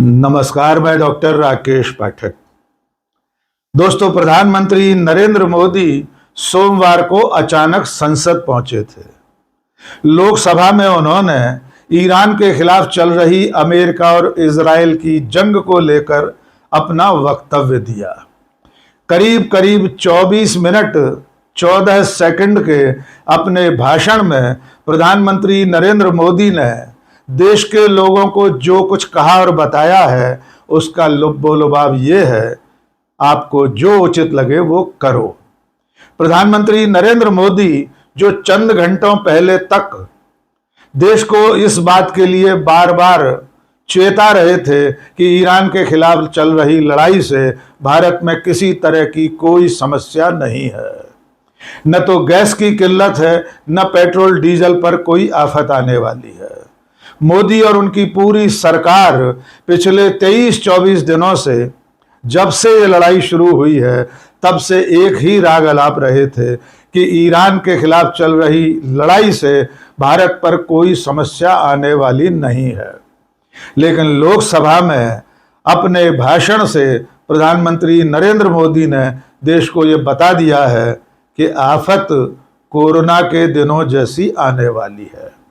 नमस्कार, मैं डॉक्टर राकेश पाठक। दोस्तों, प्रधानमंत्री नरेंद्र मोदी सोमवार को अचानक संसद पहुंचे थे। लोकसभा में उन्होंने ईरान के खिलाफ चल रही अमेरिका और इजराइल की जंग को लेकर अपना वक्तव्य दिया। करीब करीब 24 मिनट 14 सेकंड के अपने भाषण में प्रधानमंत्री नरेंद्र मोदी ने देश के लोगों को जो कुछ कहा और बताया है, उसका लुब्बो-लुबाब ये है, आपको जो उचित लगे वो करो। प्रधानमंत्री नरेंद्र मोदी जो चंद घंटों पहले तक देश को इस बात के लिए बार बार चेता रहे थे कि ईरान के खिलाफ चल रही लड़ाई से भारत में किसी तरह की कोई समस्या नहीं है, न तो गैस की किल्लत है, न पेट्रोल डीजल पर कोई आफत आने वाली है। मोदी और उनकी पूरी सरकार पिछले 23-24 दिनों से, जब से ये लड़ाई शुरू हुई है, तब से एक ही राग अलाप रहे थे कि ईरान के खिलाफ चल रही लड़ाई से भारत पर कोई समस्या आने वाली नहीं है। लेकिन लोकसभा में अपने भाषण से प्रधानमंत्री नरेंद्र मोदी ने देश को ये बता दिया है कि आफत कोरोना के दिनों जैसी आने वाली है।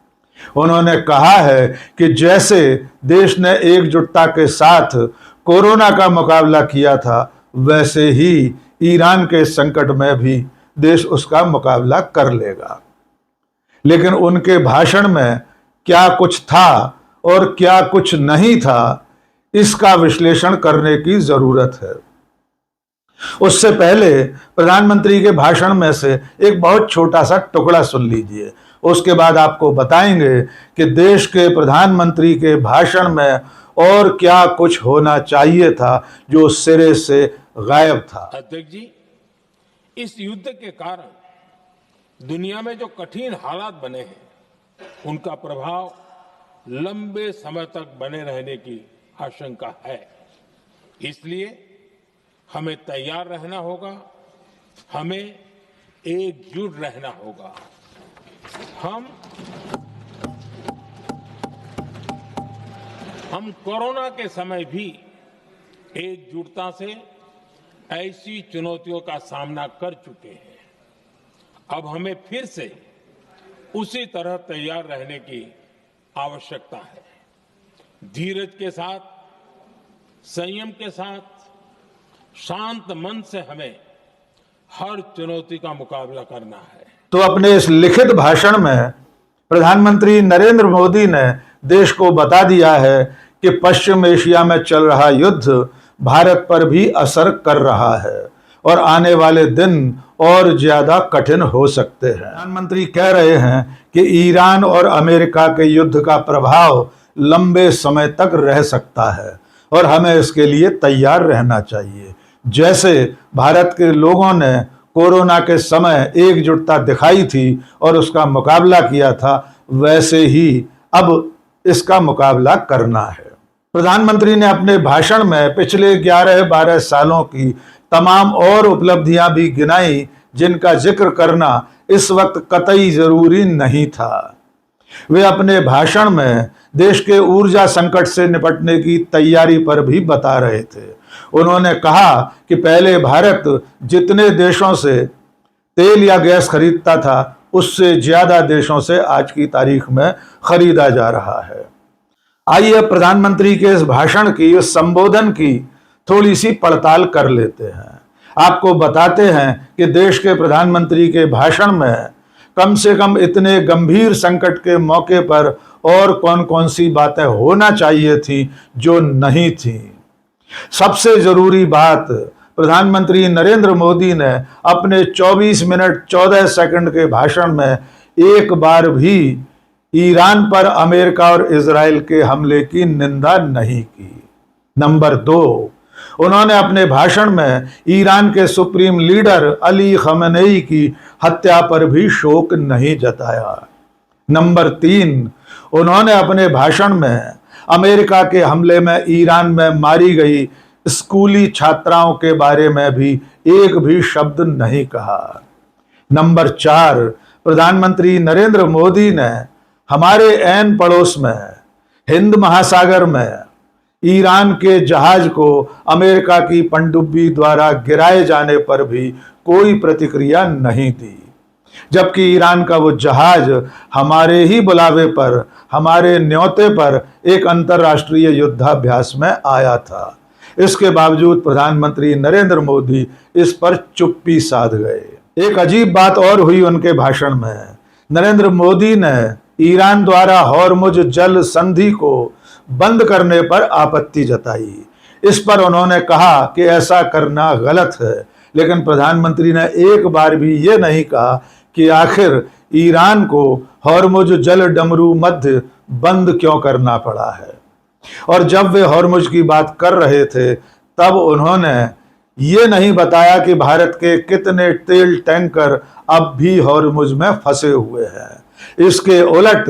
उन्होंने कहा है कि जैसे देश ने एकजुटता के साथ कोरोना का मुकाबला किया था, वैसे ही ईरान के संकट में भी देश उसका मुकाबला कर लेगा। लेकिन उनके भाषण में क्या कुछ था और क्या कुछ नहीं था, इसका विश्लेषण करने की जरूरत है। उससे पहले प्रधानमंत्री के भाषण में से एक बहुत छोटा सा टुकड़ा सुन लीजिए। उसके बाद आपको बताएंगे कि देश के प्रधानमंत्री के भाषण में और क्या कुछ होना चाहिए था जो सिरे से गायब था। अध्यक्ष जी, इस युद्ध के कारण दुनिया में जो कठिन हालात बने हैं, उनका प्रभाव लंबे समय तक बने रहने की आशंका है। इसलिए हमें तैयार रहना होगा, हमें एकजुट रहना होगा। हम कोरोना के समय भी एकजुटता से ऐसी चुनौतियों का सामना कर चुके हैं। अब हमें फिर से उसी तरह तैयार रहने की आवश्यकता है। धीरज के साथ, संयम के साथ, शांत मन से हमें हर चुनौती का मुकाबला करना है। तो अपने इस लिखित भाषण में प्रधानमंत्री नरेंद्र मोदी ने देश को बता दिया है कि पश्चिम एशिया में चल रहा युद्ध भारत पर भी असर कर रहा है और आने वाले दिन और ज्यादा कठिन हो सकते हैं। प्रधानमंत्री कह रहे हैं कि ईरान और अमेरिका के युद्ध का प्रभाव लंबे समय तक रह सकता है और हमें इसके लिए तैयार रहना चाहिए। जैसे भारत के लोगों ने कोरोना के समय एकजुटता दिखाई थी और उसका मुकाबला किया था, वैसे ही अब इसका मुकाबला करना है। प्रधानमंत्री ने अपने भाषण में पिछले 11-12 सालों की तमाम और उपलब्धियां भी गिनाई, जिनका जिक्र करना इस वक्त कतई जरूरी नहीं था। वे अपने भाषण में देश के ऊर्जा संकट से निपटने की तैयारी पर भी बता रहे थे। उन्होंने कहा कि पहले भारत जितने देशों से तेल या गैस खरीदता था, उससे ज्यादा देशों से आज की तारीख में खरीदा जा रहा है। आइए प्रधानमंत्री के इस भाषण की, इस संबोधन की थोड़ी सी पड़ताल कर लेते हैं। आपको बताते हैं कि देश के प्रधानमंत्री के भाषण में कम से कम इतने गंभीर संकट के मौके पर और कौन कौन सी बातें होना चाहिए थी जो नहीं थी। सबसे जरूरी बात, प्रधानमंत्री नरेंद्र मोदी ने अपने 24 मिनट 14 सेकंड के भाषण में एक बार भी ईरान पर अमेरिका और इजराइल के हमले की निंदा नहीं की। नंबर 2, उन्होंने अपने भाषण में ईरान के सुप्रीम लीडर अली खमेनेई की हत्या पर भी शोक नहीं जताया। नंबर 3, उन्होंने अपने भाषण में अमेरिका के हमले में ईरान में मारी गई स्कूली छात्राओं के बारे में भी एक भी शब्द नहीं कहा। नंबर 4, प्रधानमंत्री नरेंद्र मोदी ने हमारे ऐन पड़ोस में हिंद महासागर में ईरान के जहाज को अमेरिका की पनडुब्बी द्वारा गिराए जाने पर भी कोई प्रतिक्रिया नहीं दी, जबकि ईरान का वो जहाज हमारे ही बुलावे पर, हमारे न्योते पर एक अंतर्राष्ट्रीय युद्धाभ्यास में आया था। इसके बावजूद प्रधानमंत्री नरेंद्र मोदी इस पर चुप्पी साध गए। एक अजीब बात और हुई उनके भाषण में। नरेंद्र मोदी ने ईरान द्वारा हॉर्मुज जल संधि को बंद करने पर आपत्ति जताई। इस पर उन्होंने कहा कि ऐसा करना गलत है, लेकिन प्रधानमंत्री ने एक बार भी ये नहीं कहा कि आखिर ईरान को हॉर्मुज जल डमरू मध्य बंद क्यों करना पड़ा है। और जब वे हॉर्मुज की बात कर रहे थे तब उन्होंने ये नहीं बताया कि भारत के कितने तेल टैंकर अब भी हॉर्मुज में फंसे हुए हैं। इसके उलट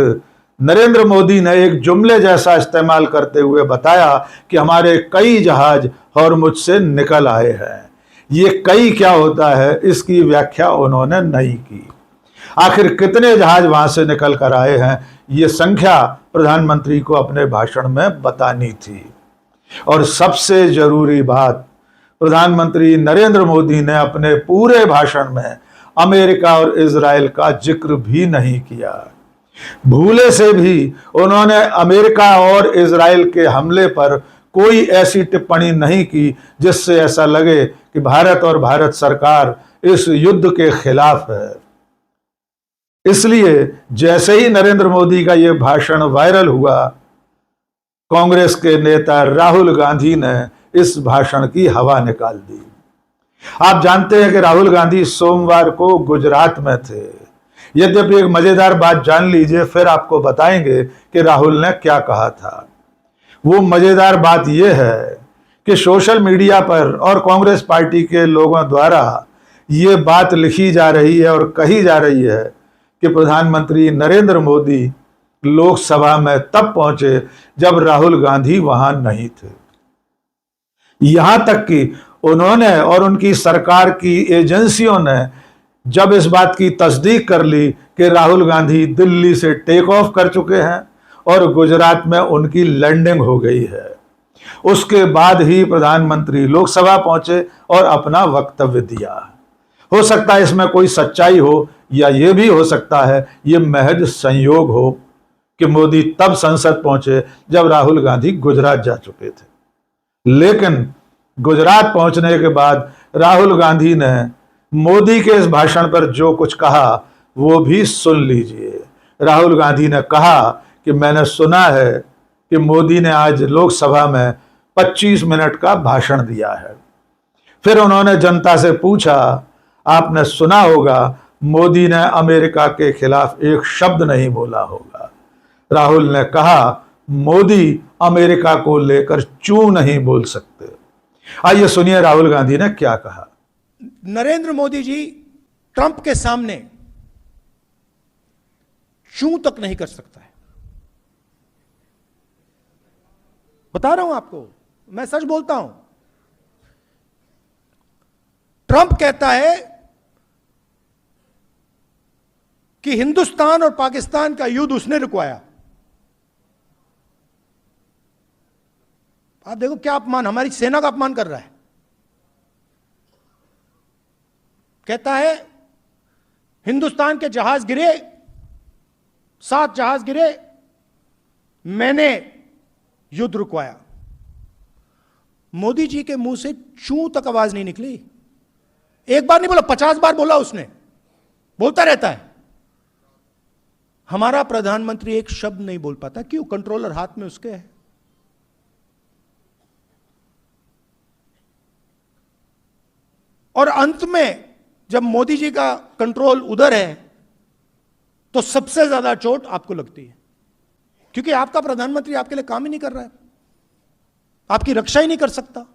नरेंद्र मोदी ने एक जुमले जैसा इस्तेमाल करते हुए बताया कि हमारे कई जहाज हॉर्मुज से निकल आए हैं। ये कई क्या होता है, इसकी व्याख्या उन्होंने नहीं की। आखिर कितने जहाज वहां से निकल कर आए हैं, ये संख्या प्रधानमंत्री को अपने भाषण में बतानी थी। और सबसे जरूरी बात, प्रधानमंत्री नरेंद्र मोदी ने अपने पूरे भाषण में अमेरिका और इजराइल का जिक्र भी नहीं किया। भूले से भी उन्होंने अमेरिका और इजराइल के हमले पर कोई ऐसी टिप्पणी नहीं की जिससे ऐसा लगे कि भारत और भारत सरकार इस युद्ध के खिलाफ है। इसलिए जैसे ही नरेंद्र मोदी का यह भाषण वायरल हुआ, कांग्रेस के नेता राहुल गांधी ने इस भाषण की हवा निकाल दी। आप जानते हैं कि राहुल गांधी सोमवार को गुजरात में थे। यद्यपि एक मजेदार बात जान लीजिए, फिर आपको बताएंगे कि राहुल ने क्या कहा था। वो मजेदार बात यह है कि सोशल मीडिया पर और कांग्रेस पार्टी के लोगों द्वारा ये बात लिखी जा रही है और कही जा रही है कि प्रधानमंत्री नरेंद्र मोदी लोकसभा में तब पहुंचे जब राहुल गांधी वहां नहीं थे। यहां तक कि उन्होंने और उनकी सरकार की एजेंसियों ने जब इस बात की तस्दीक कर ली कि राहुल गांधी दिल्ली से टेक ऑफ कर चुके हैं और गुजरात में उनकी लैंडिंग हो गई है, उसके बाद ही प्रधानमंत्री लोकसभा पहुंचे और अपना वक्तव्य दिया। हो सकता है इसमें कोई सच्चाई हो, या यह भी हो सकता है ये महज संयोग हो कि मोदी तब संसद पहुंचे जब राहुल गांधी गुजरात जा चुके थे। लेकिन गुजरात पहुंचने के बाद राहुल गांधी ने मोदी के इस भाषण पर जो कुछ कहा वो भी सुन लीजिए। राहुल गांधी ने कहा कि मैंने सुना है कि मोदी ने आज लोकसभा में 25 मिनट का भाषण दिया है। फिर उन्होंने जनता से पूछा, आपने सुना होगा मोदी ने अमेरिका के खिलाफ एक शब्द नहीं बोला होगा। राहुल ने कहा, मोदी अमेरिका को लेकर चू नहीं बोल सकते। आइए सुनिए राहुल गांधी ने क्या कहा। नरेंद्र मोदी जी ट्रंप के सामने चू तक नहीं कर सकता है। बता रहा हूं आपको, मैं सच बोलता हूं। ट्रंप कहता है कि हिंदुस्तान और पाकिस्तान का युद्ध उसने रुकवाया। आप देखो क्या अपमान, हमारी सेना का अपमान कर रहा है। कहता है हिंदुस्तान के जहाज गिरे, 7 जहाज गिरे, मैंने युद्ध रुकवाया। मोदी जी के मुंह से चू तक आवाज नहीं निकली। एक बार नहीं बोला, 50 बार बोला उसने, बोलता रहता है। हमारा प्रधानमंत्री एक शब्द नहीं बोल पाता। क्यों? कंट्रोलर हाथ में उसके है। और अंत में जब मोदी जी का कंट्रोल उधर है तो सबसे ज्यादा चोट आपको लगती है, क्योंकि आपका प्रधानमंत्री आपके लिए काम ही नहीं कर रहा है, आपकी रक्षा ही नहीं कर सकता।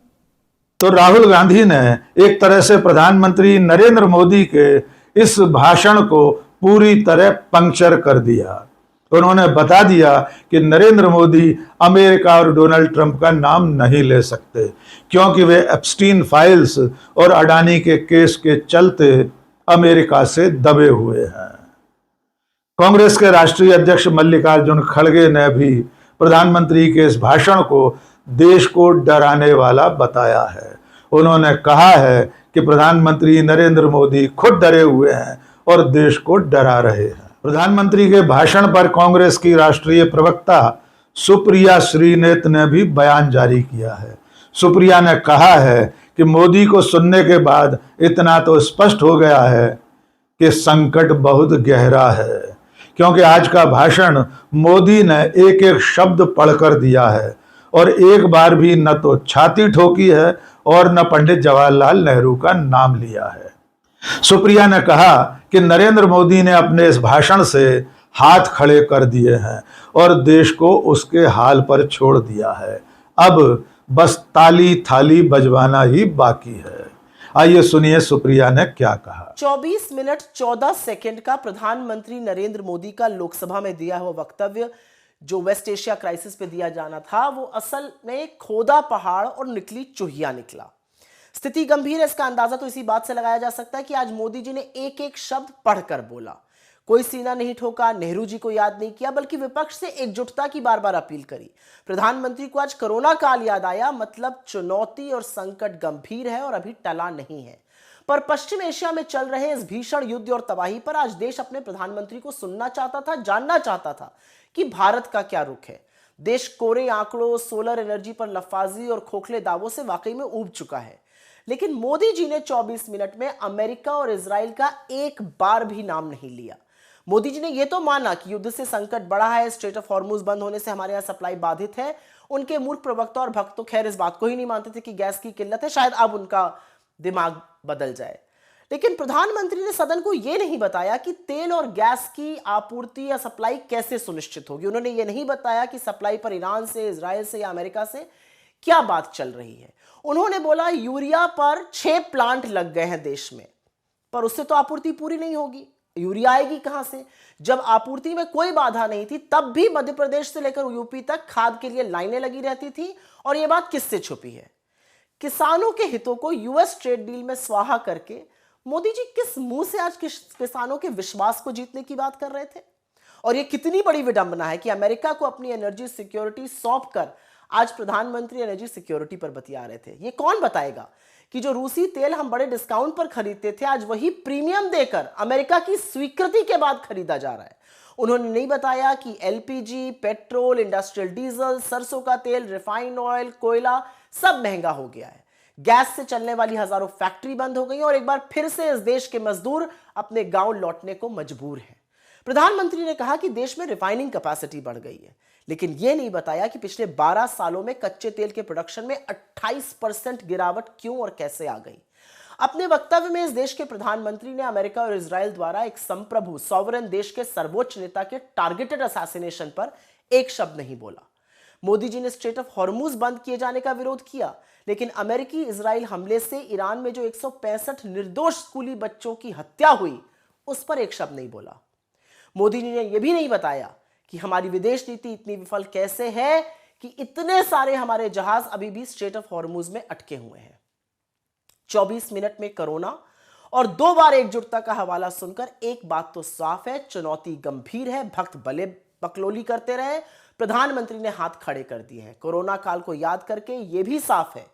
तो राहुल गांधी ने एक तरह से प्रधानमंत्री नरेंद्र मोदी के इस भाषण को पूरी तरह पंक्चर कर दिया। उन्होंने बता दिया कि नरेंद्र मोदी अमेरिका और डोनाल्ड ट्रंप का नाम नहीं ले सकते, क्योंकि वे एप्स्टीन फाइल्स और अडानी के केस के चलते अमेरिका से दबे हुए हैं। कांग्रेस के राष्ट्रीय अध्यक्ष मल्लिकार्जुन खड़गे ने भी प्रधानमंत्री के इस भाषण को देश को डराने वाला बताया है। उन्होंने कहा है कि प्रधानमंत्री नरेंद्र मोदी खुद डरे हुए हैं और देश को डरा रहे हैं। प्रधानमंत्री के भाषण पर कांग्रेस की राष्ट्रीय प्रवक्ता सुप्रिया श्रीनेत ने भी बयान जारी किया है। सुप्रिया ने कहा है कि मोदी को सुनने के बाद इतना तो स्पष्ट हो गया है कि संकट बहुत गहरा है, क्योंकि आज का भाषण मोदी ने एक एक शब्द पढ़कर दिया है और एक बार भी न तो छाती ठोकी है और न पंडित जवाहरलाल नेहरू का नाम लिया है। सुप्रिया ने कहा कि नरेंद्र मोदी ने अपने इस भाषण से हाथ खड़े कर दिए हैं और देश को उसके हाल पर छोड़ दिया है। अब बस ताली थाली बजवाना ही बाकी है। आइए सुनिए सुप्रिया ने क्या कहा। 24 मिनट 14 सेकंड का प्रधानमंत्री नरेंद्र मोदी का लोकसभा में दिया हुआ वक्तव्य जो वेस्ट एशिया क्राइसिस पे दिया जाना था, वो असल में खोदा पहाड़ और निकली चूहिया निकला। स्थिति गंभीर है, इसका अंदाजा तो इसी बात से लगाया जा सकता है कि आज मोदी जी ने एक एक शब्द पढ़कर बोला। कोई सीना नहीं ठोका, नेहरू जी को याद नहीं किया, बल्कि विपक्ष से एकजुटता की बार बार अपील करी। प्रधानमंत्री को आज कोरोना काल याद आया, मतलब चुनौती और संकट गंभीर है और अभी टला नहीं है। पर पश्चिम एशिया में चल रहे इस भीषण युद्ध और तबाही पर आज देश अपने प्रधानमंत्री को सुनना चाहता था, जानना चाहता था कि भारत का क्या रुख है। देश कोरे आंकड़ों, सोलर एनर्जी पर लफाजी और खोखले दावों से वाकई में ऊब चुका है। लेकिन मोदी जी ने 24 मिनट में अमेरिका और इजराइल का एक बार भी नाम नहीं लिया। मोदी जी ने यह तो माना कि युद्ध से संकट बढ़ा है, स्ट्रेट ऑफ हॉर्मुज बंद होने से हमारे यहां सप्लाई बाधित है। उनके मूर्ख प्रवक्ता और भक्त तो खैर इस बात को ही नहीं मानते थे कि गैस की किल्लत है, शायद अब उनका दिमाग बदल जाए। लेकिन प्रधानमंत्री ने सदन को यह नहीं बताया कि तेल और गैस की आपूर्ति या सप्लाई कैसे सुनिश्चित होगी। उन्होंने यह नहीं बताया कि सप्लाई पर ईरान से, इजराइल से या अमेरिका से क्या बात चल रही है। उन्होंने बोला यूरिया पर 6 प्लांट लग गए हैं देश में, पर उससे तो आपूर्ति पूरी नहीं होगी। यूरिया आएगी कहां से? जब आपूर्ति में कोई बाधा नहीं थी तब भी मध्य प्रदेश से लेकर यूपी तक खाद के लिए लाइनें लगी रहती थी। और यह बात किससे छुपी है? किसानों के हितों को यूएस ट्रेड डील में स्वाहा करके मोदी जी किस मुंह से आज किसानों के विश्वास को जीतने की बात कर रहे थे? और यह कितनी बड़ी विडंबना है कि अमेरिका को अपनी एनर्जी सिक्योरिटी सौंप कर आज प्रधानमंत्री एनर्जी सिक्योरिटी पर बतिया रहे थे। ये कौन बताएगा कि जो रूसी तेल हम बड़े डिस्काउंट पर खरीदते थे, आज वही प्रीमियम देकर अमेरिका की स्वीकृति के बाद खरीदा जा रहा है। उन्होंने नहीं बताया कि एलपीजी, पेट्रोल, इंडस्ट्रियल डीजल, सरसों का तेल, रिफाइंड ऑयल, कोयला सब महंगा हो गया है। गैस से चलने वाली हजारों फैक्ट्री बंद हो गई और एक बार फिर से इस देश के मजदूर अपने गांव लौटने को मजबूर हैं। प्रधानमंत्री ने कहा कि देश में रिफाइनिंग कैपेसिटी बढ़ गई है, लेकिन यह नहीं बताया कि पिछले 12 सालों में कच्चे तेल के प्रोडक्शन में 28% गिरावट क्यों और कैसे आ गई। अपने वक्तव्य में इस देश के प्रधानमंत्री ने अमेरिका और इजराइल द्वारा एक संप्रभु सॉवरेन देश के सर्वोच्च नेता के टारगेटेड असैसिनेशन पर एक शब्द नहीं बोला। मोदी जी ने स्ट्रेट ऑफ हॉर्मुज बंद किए जाने का विरोध किया, लेकिन अमेरिकी इजराइल हमले से ईरान में जो 165 निर्दोष स्कूली बच्चों की हत्या हुई उस पर एक शब्द नहीं बोला। मोदी जी ने यह भी नहीं बताया कि हमारी विदेश नीति इतनी विफल कैसे है कि इतने सारे हमारे जहाज अभी भी स्ट्रेट ऑफ हॉर्मुज में अटके हुए हैं। 24 मिनट में कोरोना और 2 बार एकजुटता का हवाला सुनकर एक बात तो साफ है, चुनौती गंभीर है। भक्त भले बकलोली करते रहे, प्रधानमंत्री ने हाथ खड़े कर दिए हैं। कोरोना काल को याद करके यह भी साफ है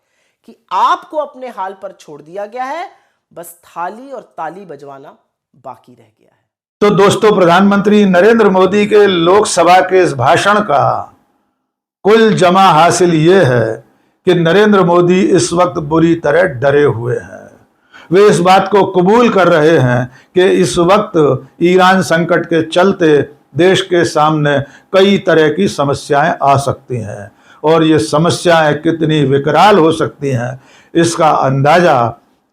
कि आपको अपने हाल पर छोड़ दिया गया है, बस थाली और ताली बजवाना बाकी रह गया है। तो दोस्तों, प्रधानमंत्री नरेंद्र मोदी के लोकसभा के इस भाषण का कुल जमा हासिल ये है कि नरेंद्र मोदी इस वक्त बुरी तरह डरे हुए हैं। वे इस बात को कबूल कर रहे हैं कि इस वक्त ईरान संकट के चलते देश के सामने कई तरह की समस्याएं आ सकती हैं और ये समस्याएं कितनी विकराल हो सकती हैं इसका अंदाजा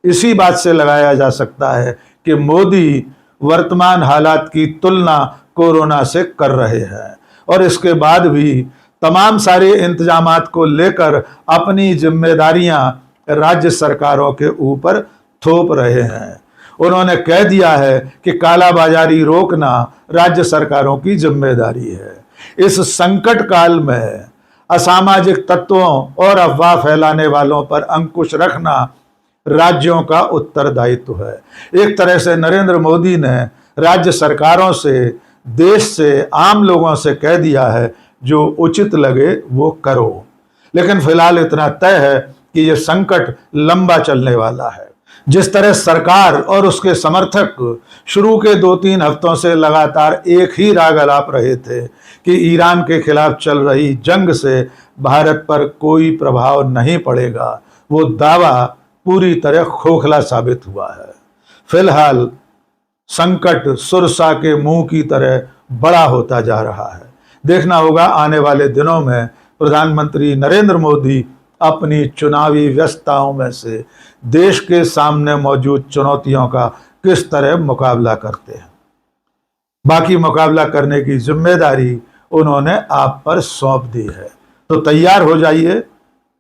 इसी बात से लगाया जा सकता है कि मोदी वर्तमान हालात की तुलना कोरोना से कर रहे हैं और इसके बाद भी तमाम सारे इंतजामात को लेकर अपनी जिम्मेदारियां राज्य सरकारों के ऊपर थोप रहे हैं। उन्होंने कह दिया है कि कालाबाजारी रोकना राज्य सरकारों की जिम्मेदारी है। इस संकट काल में असामाजिक तत्वों और अफवाह फैलाने वालों पर अंकुश रखना राज्यों का उत्तरदायित्व है। एक तरह से नरेंद्र मोदी ने राज्य सरकारों से, देश से, आम लोगों से कह दिया है जो उचित लगे वो करो। लेकिन फिलहाल इतना तय है कि यह संकट लंबा चलने वाला है। जिस तरह सरकार और उसके समर्थक शुरू के 2-3 हफ्तों से लगातार एक ही राग अलाप रहे थे कि ईरान के खिलाफ चल रही जंग से भारत पर कोई प्रभाव नहीं पड़ेगा, वो दावा पूरी तरह खोखला साबित हुआ है। फिलहाल संकट सुरसा के मुंह की तरह बड़ा होता जा रहा है। देखना होगा आने वाले दिनों में प्रधानमंत्री नरेंद्र मोदी अपनी चुनावी व्यस्तताओं में से देश के सामने मौजूद चुनौतियों का किस तरह मुकाबला करते हैं। बाकी मुकाबला करने की जिम्मेदारी उन्होंने आप पर सौंप दी है। तो तैयार हो जाइए,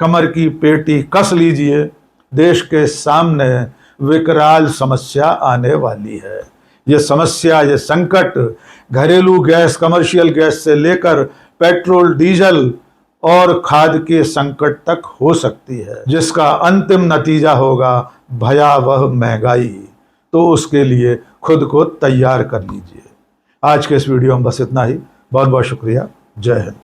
कमर की पेटी कस लीजिए, देश के सामने विकराल समस्या आने वाली है। ये समस्या, ये संकट घरेलू गैस, कमर्शियल गैस से लेकर पेट्रोल, डीजल और खाद के संकट तक हो सकती है, जिसका अंतिम नतीजा होगा भयावह महंगाई। तो उसके लिए खुद को तैयार कर लीजिए। आज के इस वीडियो में बस इतना ही। बहुत बहुत शुक्रिया। जय हिंद।